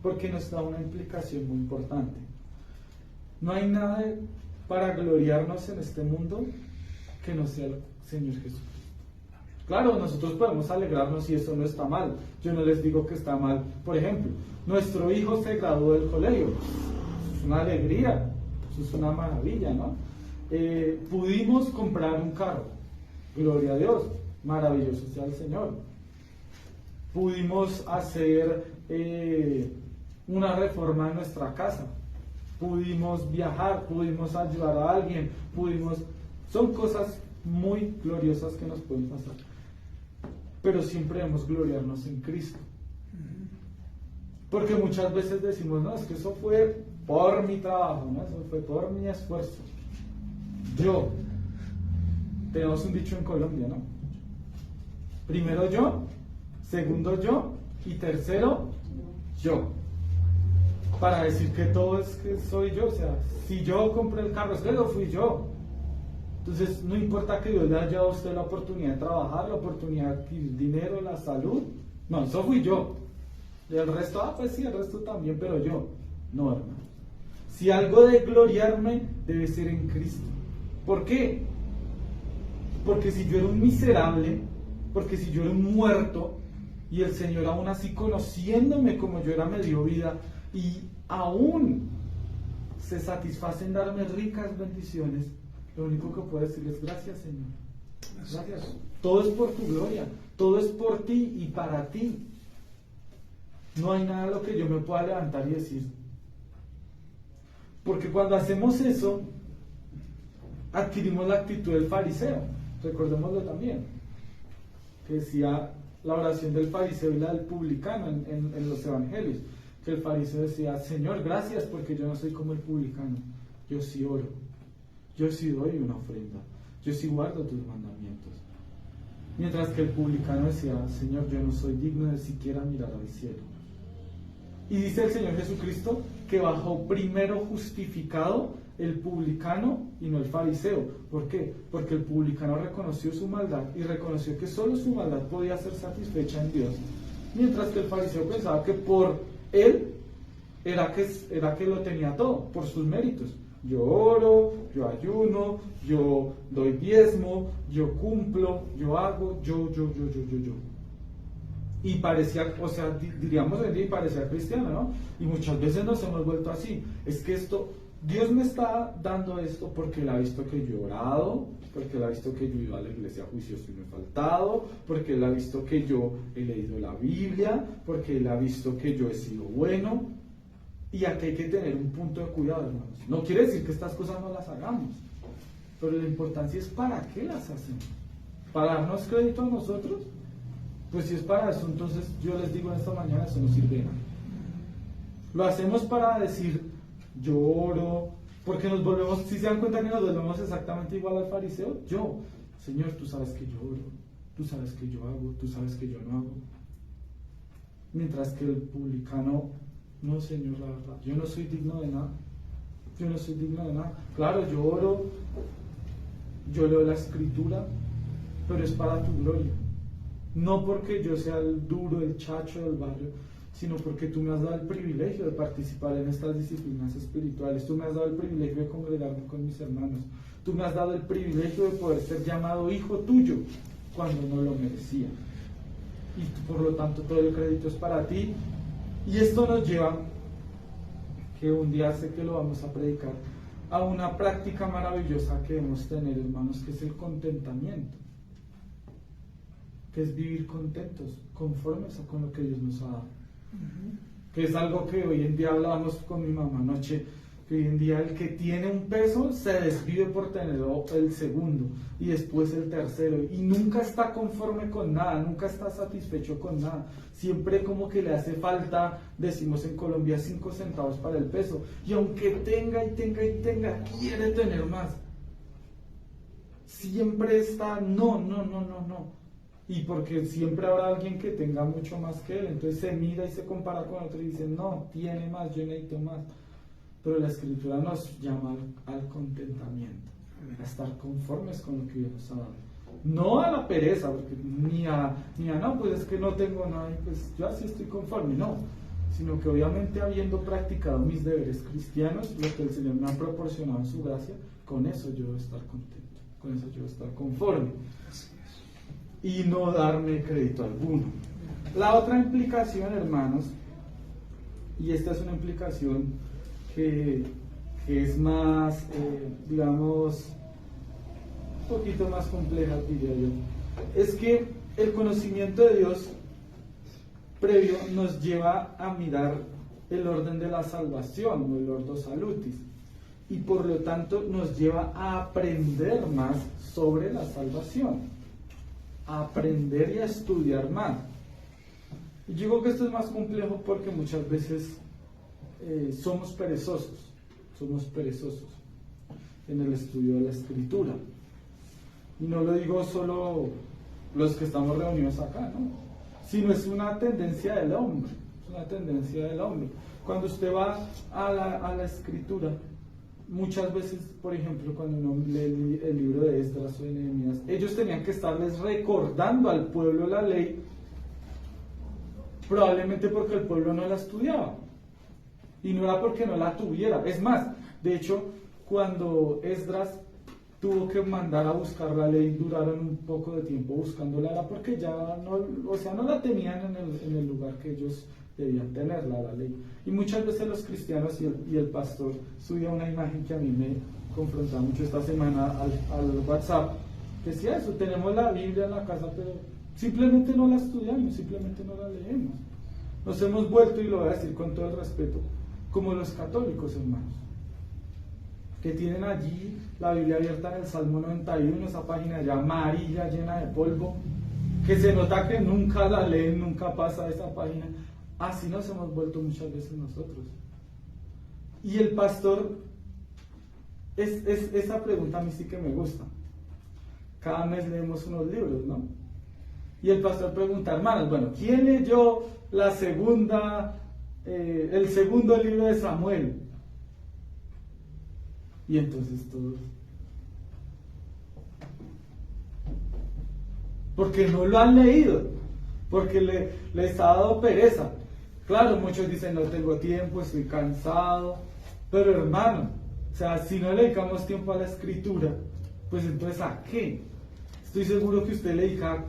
Porque nos da una implicación muy importante. No hay nada para gloriarnos en este mundo que no sea el Señor Jesús. Claro, nosotros podemos alegrarnos y eso no está mal. Yo no les digo que está mal. Por ejemplo, nuestro hijo se graduó del colegio. Es una alegría, eso es una maravilla, ¿no? Pudimos comprar un carro. Gloria a Dios, maravilloso sea el Señor. Pudimos hacer una reforma en nuestra casa. Pudimos viajar, pudimos ayudar a alguien, son cosas muy gloriosas que nos pueden pasar. Pero siempre debemos gloriarnos en Cristo. Porque muchas veces decimos, no, es que eso fue por mi trabajo, ¿no? Eso fue por mi esfuerzo. Tenemos un dicho en Colombia, ¿no? Primero yo, segundo yo y tercero yo. Para decir que todo es que soy yo, o sea, si yo compré el carro, es que lo fui yo. Entonces, no importa que Dios le haya dado a usted la oportunidad de trabajar, la oportunidad de adquirir dinero, la salud. No, eso fui yo. Y el resto, pues sí, el resto también, pero yo. No, hermano. Si algo de gloriarme debe ser en Cristo. ¿Por qué? Porque si yo era un miserable, porque si yo era un muerto, y el Señor aún así conociéndome como yo era, me dio vida, y aún se satisface en darme ricas bendiciones, lo único que puedo decir es gracias, Señor. Gracias. Todo es por tu gloria, todo es por ti y para ti. No hay nada a lo que yo me pueda levantar y decir. Porque cuando hacemos eso, adquirimos la actitud del fariseo. Recordémoslo también, que decía la oración del fariseo y la del publicano en los evangelios, que el fariseo decía, Señor, gracias porque yo no soy como el publicano, yo sí oro, yo sí doy una ofrenda, yo sí guardo tus mandamientos. Mientras que el publicano decía, Señor, yo no soy digno de siquiera mirar al cielo. Y dice el Señor Jesucristo que bajó primero justificado el publicano y no el fariseo. ¿Por qué? Porque el publicano reconoció su maldad y reconoció que solo su maldad podía ser satisfecha en Dios, mientras que el fariseo pensaba que por él era que lo tenía todo, por sus méritos. Yo oro, yo ayuno, yo doy diezmo, yo cumplo, yo hago, yo. Y parecía, o sea, diríamos hoy en día, y parecía cristiano, ¿no? Y muchas veces nos hemos vuelto así. Es que Dios me está dando esto porque Él ha visto que yo he orado, porque Él ha visto que yo he ido a la iglesia juicioso y no he faltado, porque Él ha visto que yo he leído la Biblia, porque Él ha visto que yo he sido bueno. Y aquí hay que tener un punto de cuidado, hermanos. No quiere decir que estas cosas no las hagamos, pero la importancia es para qué las hacemos. ¿Para darnos crédito a nosotros? Pues si es para eso, entonces yo les digo en esta mañana, eso no sirve de nada. Lo hacemos para decir, yo oro, porque nos volvemos, si se dan cuenta que nos volvemos exactamente igual al fariseo, Señor, tú sabes que yo oro, tú sabes que yo hago, tú sabes que yo no hago. Mientras que el publicano, no, Señor, la verdad, yo no soy digno de nada. Yo no soy digno de nada. Claro, yo oro, yo leo la escritura, pero es para tu gloria. No porque yo sea el duro, el chacho del barrio, sino porque tú me has dado el privilegio de participar en estas disciplinas espirituales. Tú me has dado el privilegio de congregarme con mis hermanos. Tú me has dado el privilegio de poder ser llamado hijo tuyo cuando no lo merecía. Y por lo tanto todo el crédito es para ti. Y esto nos lleva, que un día sé que lo vamos a predicar, a una práctica maravillosa que debemos tener, hermanos, que es el contentamiento, que es vivir contentos, conformes con lo que Dios nos ha dado. Que es algo que hoy en día hablábamos con mi mamá anoche, que hoy en día el que tiene un peso se desvive por tener el segundo y después el tercero, y nunca está conforme con nada, nunca está satisfecho con nada, siempre como que le hace falta, decimos en Colombia, 5 centavos para el peso, y aunque tenga y tenga y tenga, quiere tener más, siempre está no, y porque siempre habrá alguien que tenga mucho más que él, entonces se mira y se compara con otro y dice, no, tiene más, yo necesito más. Pero la Escritura nos llama al contentamiento, a estar conformes con lo que Dios nos ha dado. No a la pereza, porque ni a no, pues es que no tengo nada, pues yo así estoy conforme, no. Sino que obviamente habiendo practicado mis deberes cristianos, lo que el Señor me ha proporcionado en su gracia, con eso yo voy a estar contento, con eso yo voy a estar conforme. Y no darme crédito alguno. La otra implicación, hermanos, y esta es una implicación que es más, digamos, un poquito más compleja, diría yo, es que el conocimiento de Dios previo nos lleva a mirar el orden de la salvación, o el ordo salutis, y por lo tanto nos lleva a aprender más sobre la salvación, a aprender y a estudiar más. Y yo digo que esto es más complejo porque muchas veces somos perezosos en el estudio de la Escritura. Y no lo digo solo los que estamos reunidos acá, ¿no? Sino es una tendencia del hombre, Cuando usted va a la Escritura, muchas veces, por ejemplo, cuando uno lee el libro de Esdras o de Nehemías, ellos tenían que estarles recordando al pueblo la ley, probablemente porque el pueblo no la estudiaba. Y no era porque no la tuviera. Es más, de hecho, cuando Esdras tuvo que mandar a buscar la ley, duraron un poco de tiempo buscándola, era porque ya no la tenían en el lugar que ellos debían tenerla, la ley. Y muchas veces los cristianos y el pastor subía una imagen que a mí me confrontaba mucho esta semana al WhatsApp, que decía eso, tenemos la Biblia en la casa, pero simplemente no la estudiamos, simplemente no la leemos. Nos hemos vuelto, y lo voy a decir con todo el respeto, como los católicos, hermanos, que tienen allí la Biblia abierta en el Salmo 91, esa página ya amarilla, llena de polvo, que se nota que nunca la leen, nunca pasa esa página. Así nos hemos vuelto muchas veces nosotros. Y el pastor, esa pregunta a mí sí que me gusta. Cada mes leemos unos libros, ¿no? Y el pastor pregunta, hermanos, bueno, ¿quién leyó el segundo libro de Samuel? Y entonces todos, porque no lo han leído, porque les ha dado pereza. Claro, muchos dicen, no tengo tiempo, estoy cansado, pero hermano, o sea, si no le dedicamos tiempo a la Escritura, pues entonces ¿a qué? Estoy seguro que usted le dedica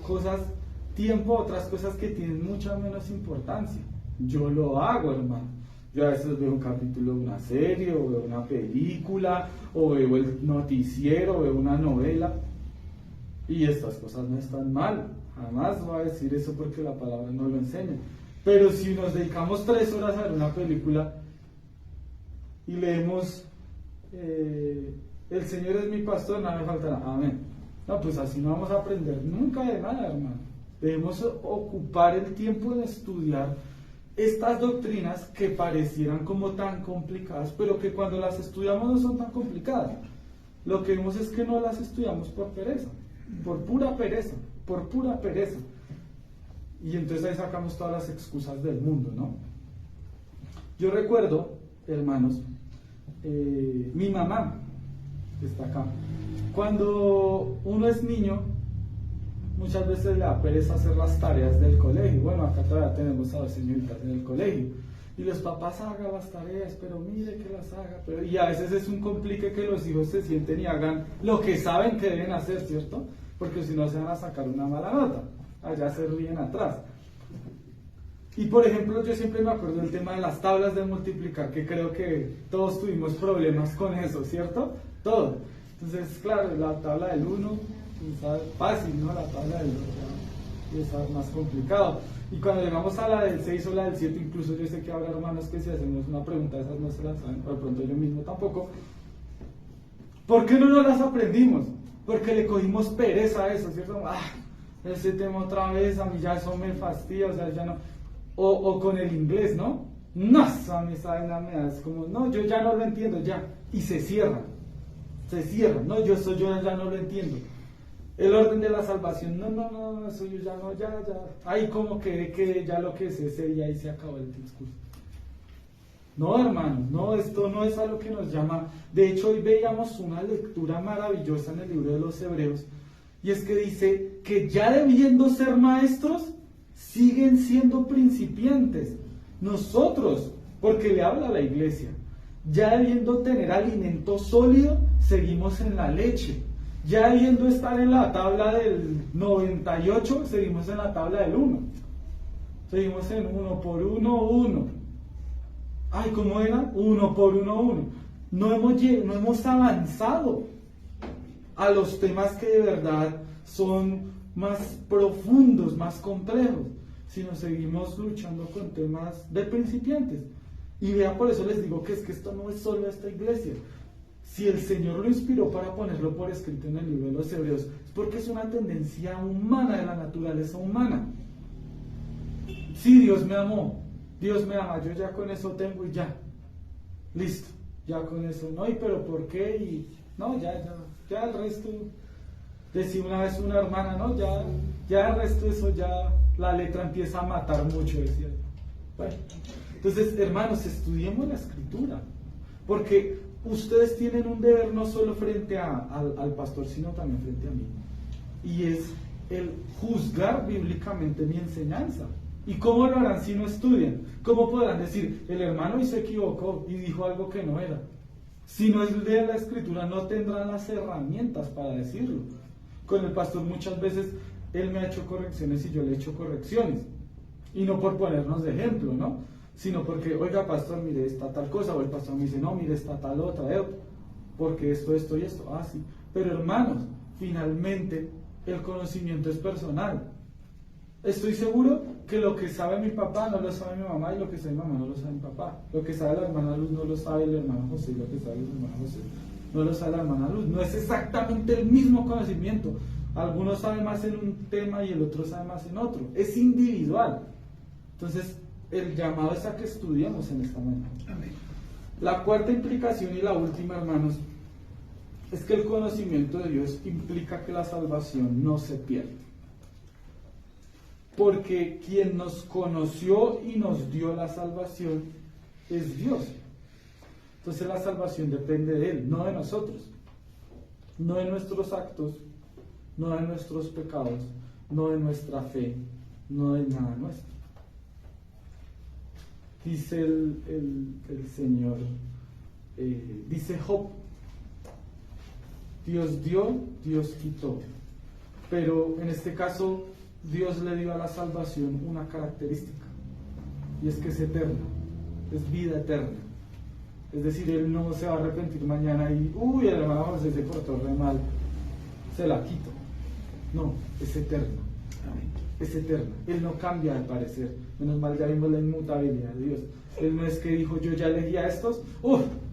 tiempo a otras cosas que tienen mucha menos importancia. Yo lo hago, hermano. Yo a veces veo un capítulo de una serie, o veo una película, o veo el noticiero, o veo una novela. Y estas cosas no están mal. Jamás voy a decir eso porque la palabra no lo enseña. Pero si nos dedicamos 3 horas a ver una película y leemos el Señor es mi pastor, nada me faltará. Amén. No, pues así no vamos a aprender nunca de nada, hermano. Debemos ocupar el tiempo de estudiar estas doctrinas que parecieran como tan complicadas, pero que cuando las estudiamos no son tan complicadas. Lo que vemos es que no las estudiamos por pereza, por pura pereza. Y entonces ahí sacamos todas las excusas del mundo, ¿no? Yo recuerdo, hermanos, mi mamá, que está acá, cuando uno es niño, muchas veces le da pereza hacer las tareas del colegio. Bueno, acá todavía tenemos a 2 señoritas en el colegio. Y los papás hagan las tareas, pero mire que las haga. Y a veces es un complique que los hijos se sienten y hagan lo que saben que deben hacer, ¿cierto? Porque si no se van a sacar una mala nota. Allá se ríen atrás. Y por ejemplo, yo siempre me acuerdo del tema de las tablas de multiplicar, que creo que todos tuvimos problemas con eso, ¿cierto? Todos. Entonces, claro, la tabla del 1, fácil, ¿no? La tabla del 2 ya es más complicado. Y cuando llegamos a la del 6 o la del 7, incluso yo sé que habrá hermanos que si hacemos una pregunta de esas no se las saben, por pronto yo mismo tampoco. ¿Por qué no nos las aprendimos? Porque le cogimos pereza a eso, ¿cierto? Ese tema otra vez, a mí ya eso me fastidia, o sea, ya no. O con el inglés, ¿no? No, a mí esa vaina me da, es como, no, yo ya no lo entiendo, ya. Y se cierra, no, yo ya no lo entiendo. El orden de la salvación, no, eso yo ya no, ya. Ahí como que ya lo que sé y ahí se acabó el discurso. No, hermanos, no, esto no es a lo que nos llama. De hecho, hoy veíamos una lectura maravillosa en el libro de los Hebreos, y es que dice que ya debiendo ser maestros, siguen siendo principiantes. Nosotros, porque le habla a la iglesia, ya debiendo tener alimento sólido, seguimos en la leche. Ya debiendo estar en la tabla del 98, seguimos en la tabla del 1. Seguimos en 1 por 1, 1. Ay, ¿cómo era? 1 por 1, 1. No hemos avanzado a los temas que de verdad son más profundos, más complejos, sino seguimos luchando con temas de principiantes. Y vea, por eso les digo que es que esto no es solo esta iglesia. Si el Señor lo inspiró para ponerlo por escrito en el libro de los Hebreos, es porque es una tendencia humana, de la naturaleza humana. Sí, Dios me amó, Dios me ama, yo ya con eso tengo y ya, listo, ya con eso, no, y pero ¿por qué? Y no, ya el resto, decía una vez una hermana, no, ya el resto de eso, ya la letra empieza a matar mucho, decía. Bueno, entonces, hermanos, estudiemos la Escritura, porque ustedes tienen un deber no solo frente al pastor, sino también frente a mí, y es el juzgar bíblicamente mi enseñanza. ¿Y cómo lo harán si no estudian? ¿Cómo podrán decir, el hermano se equivocó y dijo algo que no era? Si no leen la Escritura, no tendrán las herramientas para decirlo. Con el pastor muchas veces él me ha hecho correcciones y yo le he hecho correcciones, y no por ponernos de ejemplo, ¿no? Sino porque, oiga, pastor, mire, está tal cosa, o el pastor me dice, no, mire, está tal otra, porque esto y esto, sí. Pero hermanos, finalmente el conocimiento es personal. Estoy seguro que lo que sabe mi papá no lo sabe mi mamá, y lo que sabe mi mamá no lo sabe mi papá. Lo que sabe la hermana Luz no lo sabe el hermano José, y lo que sabe el hermano José no lo sabe la hermana Luz. No es exactamente el mismo conocimiento. Algunos saben más en un tema y el otro sabe más en otro. Es individual. Entonces, el llamado es a que estudiemos en esta mañana. Amén. La cuarta implicación y la última, hermanos, es que el conocimiento de Dios implica que la salvación no se pierde. Porque quien nos conoció y nos dio la salvación es Dios. Entonces la salvación depende de Él, no de nosotros, no de nuestros actos, no de nuestros pecados, no de nuestra fe, no de nada nuestro. Dice el Señor, dice Job, Dios dio, Dios quitó. Pero en este caso, Dios le dio a la salvación una característica, y es que es eterna, es vida eterna. Es decir, Él no se va a arrepentir mañana y, el hermano José se portó re mal, se la quito. No, es eterna. Es eterna. Él no cambia de parecer. Menos mal ya vimos la inmutabilidad de Dios. Él no es que dijo, yo ya elegí a estos,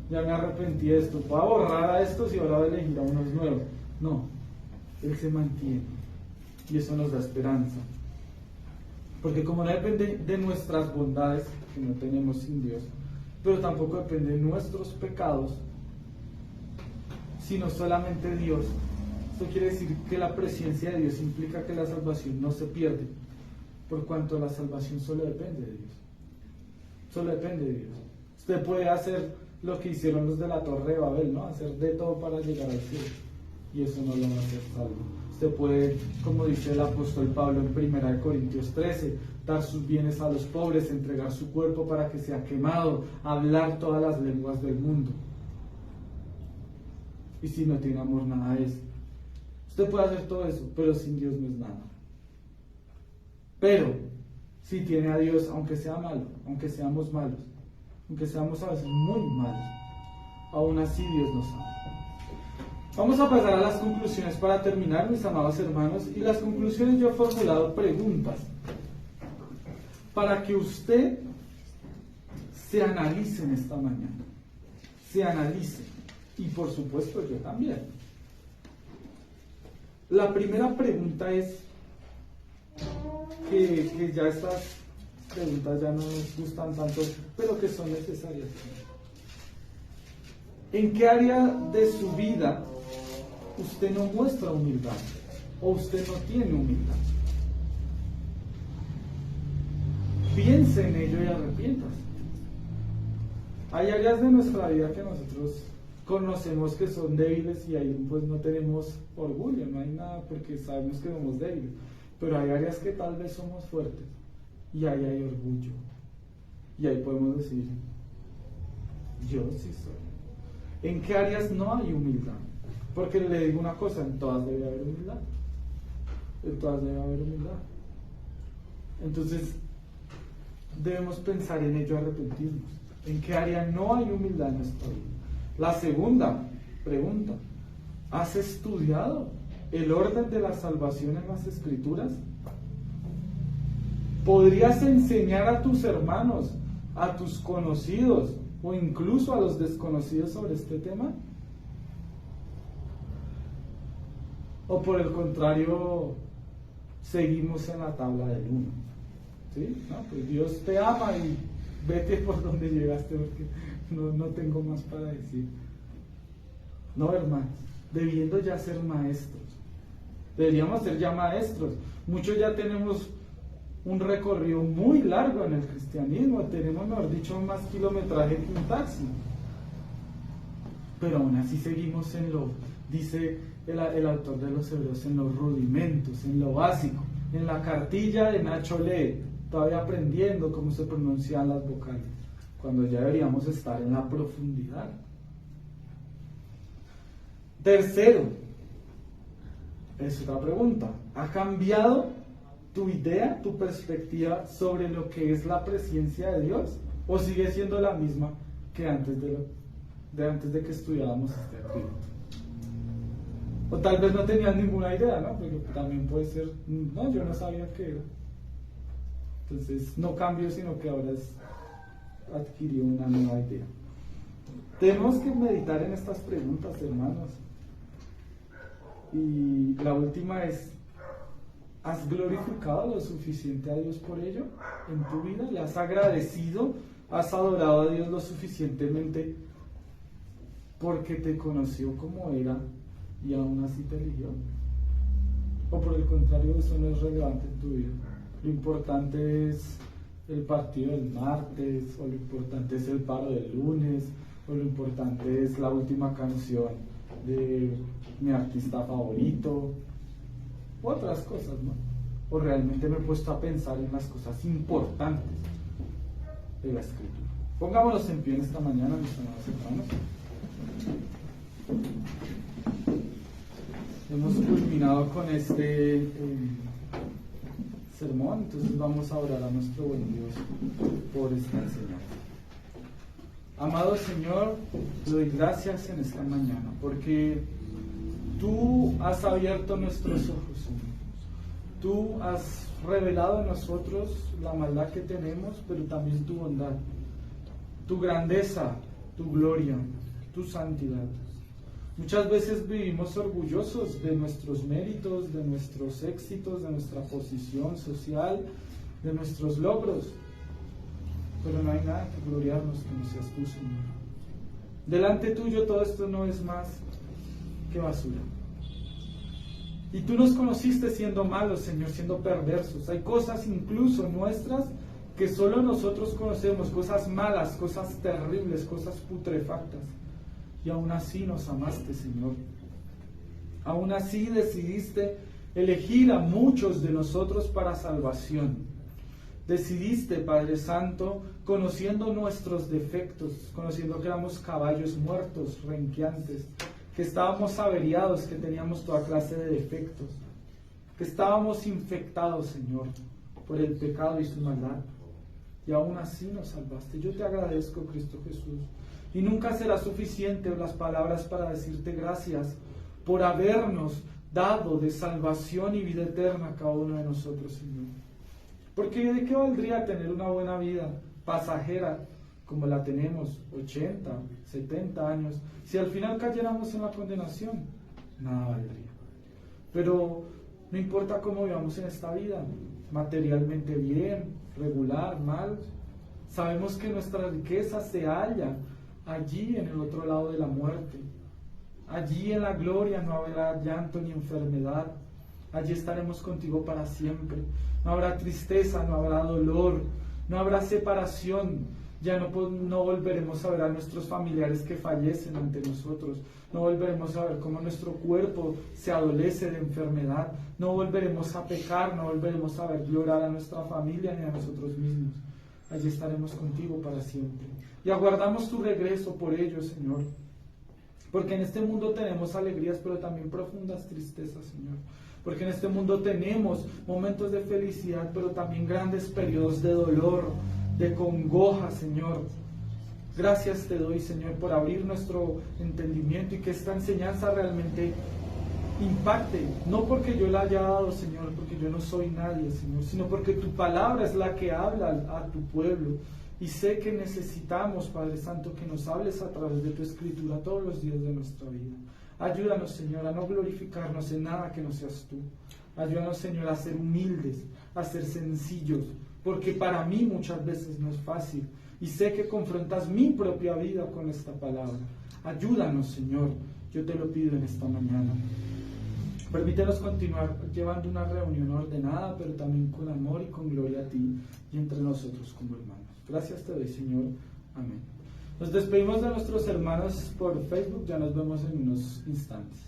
ya me arrepentí de esto, voy a borrar a estos y ahora voy a elegir a unos nuevos. No, Él se mantiene, y eso nos da esperanza. Porque como no depende de nuestras bondades, que no tenemos sin Dios, pero tampoco depende de nuestros pecados, sino solamente Dios. Esto quiere decir que la presencia de Dios implica que la salvación no se pierde, por cuanto la salvación solo depende de Dios. Solo depende de Dios. Usted puede hacer lo que hicieron los de la Torre de Babel, ¿no? Hacer de todo para llegar al cielo. y eso no lo va a hacer salvo. Usted puede, como dice el apóstol Pablo en 1 Corintios 13, dar sus bienes a los pobres, entregar su cuerpo para que sea quemado, hablar todas las lenguas del mundo. Y si no tiene amor, nada es. Usted puede hacer todo eso, pero sin Dios no es nada. Pero si tiene a Dios, aunque sea malo, aunque seamos malos, aunque seamos a veces muy malos, aún así Dios nos ama. Vamos a pasar a las conclusiones para terminar, mis amados hermanos, y las conclusiones yo he formulado preguntas para que usted se analice en esta mañana, se analice, y por supuesto yo también. La primera pregunta es, que ya estas preguntas ya no nos gustan tanto, pero que son necesarias. ¿En qué área de su vida usted no muestra humildad? ¿O usted no tiene humildad? Piense en ello y arrepiéntase. Hay áreas de nuestra vida que nosotros conocemos que son débiles y ahí pues no tenemos orgullo, no hay nada porque sabemos que somos débiles. Pero hay áreas que tal vez somos fuertes y ahí hay orgullo. Y ahí podemos decir, yo sí soy. ¿En qué áreas no hay humildad? Porque le digo una cosa, en todas debe haber humildad. En todas debe haber humildad. Entonces, debemos pensar en ello, arrepentirnos. ¿En qué área no hay humildad en nuestra vida? La segunda pregunta, ¿has estudiado el orden de la salvación en las Escrituras? ¿Podrías enseñar a tus hermanos, a tus conocidos o incluso a los desconocidos sobre este tema? ¿O por el contrario, seguimos en la tabla del 1? ¿Sí? No, pues Dios te ama y vete por donde llegaste porque no tengo más para decir. No, hermanos, debiendo ya ser maestros. Deberíamos ser ya maestros. Muchos ya tenemos un recorrido muy largo en el cristianismo. Tenemos, mejor dicho, más kilometraje que un taxi. Pero aún así seguimos en lo, dice el autor de los Hebreos, en los rudimentos, en lo básico, en la cartilla de Nacho Lee, todavía aprendiendo cómo se pronuncian las vocales, cuando ya deberíamos estar en la profundidad. Tercero, es otra pregunta. ¿Ha cambiado tu idea, tu perspectiva sobre lo que es la presencia de Dios? ¿O sigue siendo la misma que antes de que estudiáramos este atributo? O tal vez no tenías ninguna idea, ¿no? Porque también puede ser, no, yo no sabía qué era. Entonces, no cambio, sino que ahora adquirió una nueva idea. Tenemos que meditar en estas preguntas, hermanos. Y la última es, ¿has glorificado lo suficiente a Dios por ello en tu vida? ¿Le has agradecido? ¿Has adorado a Dios lo suficientemente porque te conoció como era y aún así te eligió? ¿O por el contrario, eso no es relevante en tu vida? Lo importante es el partido del martes, o lo importante es el paro del lunes, o lo importante es la última canción de mi artista favorito, otras cosas, ¿no? O realmente me he puesto a pensar en las cosas importantes de la Escritura. Pongámonos en pie en esta mañana, mis amados hermanos. Hemos culminado con este sermón, entonces vamos a orar a nuestro buen Dios por esta enseñanza. Amado Señor, te doy gracias en esta mañana porque tú has abierto nuestros ojos, Señor. Tú has revelado en nosotros la maldad que tenemos, pero también tu bondad, tu grandeza, tu gloria, tu santidad. Muchas veces vivimos orgullosos de nuestros méritos, de nuestros éxitos, de nuestra posición social, de nuestros logros. Pero no hay nada que gloriarnos que no seas tú, Señor. Delante tuyo todo esto no es más que basura. Y tú nos conociste siendo malos, Señor, siendo perversos. Hay cosas incluso nuestras que solo nosotros conocemos, cosas malas, cosas terribles, cosas putrefactas. Y aún así nos amaste, Señor. Aún así decidiste elegir a muchos de nosotros para salvación. Decidiste, Padre Santo, conociendo nuestros defectos, conociendo que éramos caballos muertos, renqueantes, que estábamos averiados, que teníamos toda clase de defectos, que estábamos infectados, Señor, por el pecado y su maldad. Y aún así nos salvaste. Yo te agradezco, Cristo Jesús. Y nunca será suficiente las palabras para decirte gracias por habernos dado de salvación y vida eterna a cada uno de nosotros, Señor. Porque ¿de qué valdría tener una buena vida pasajera como la tenemos, 80, 70 años, si al final cayéramos en la condenación? Nada valdría. Pero no importa cómo vivamos en esta vida, materialmente bien, regular, mal, sabemos que nuestra riqueza se halla allí en el otro lado de la muerte. Allí en la gloria no habrá llanto ni enfermedad. Allí estaremos contigo para siempre. No habrá tristeza, no habrá dolor, no habrá separación. Ya no volveremos a ver a nuestros familiares que fallecen ante nosotros. No volveremos a ver cómo nuestro cuerpo se adolece de enfermedad. No volveremos a pecar, no volveremos a ver llorar a nuestra familia ni a nosotros mismos. Allí estaremos contigo para siempre. Y aguardamos tu regreso por ello, Señor. Porque en este mundo tenemos alegrías, pero también profundas tristezas, Señor. Porque en este mundo tenemos momentos de felicidad, pero también grandes periodos de dolor, de congoja, Señor. Gracias te doy, Señor, por abrir nuestro entendimiento y que esta enseñanza realmente impacte. No porque yo la haya dado, Señor, porque yo no soy nadie, Señor, sino porque tu palabra es la que habla a tu pueblo. Y sé que necesitamos, Padre Santo, que nos hables a través de tu Escritura todos los días de nuestra vida. Ayúdanos, Señor, a no glorificarnos en nada que no seas tú. Ayúdanos, Señor, a ser humildes, a ser sencillos, porque para mí muchas veces no es fácil. Y sé que confrontas mi propia vida con esta palabra. Ayúdanos, Señor, yo te lo pido en esta mañana. Permítenos continuar llevando una reunión ordenada, pero también con amor y con gloria a ti y entre nosotros como hermanos. Gracias te doy, Señor. Amén. Nos despedimos de nuestros hermanos por Facebook. Ya nos vemos en unos instantes.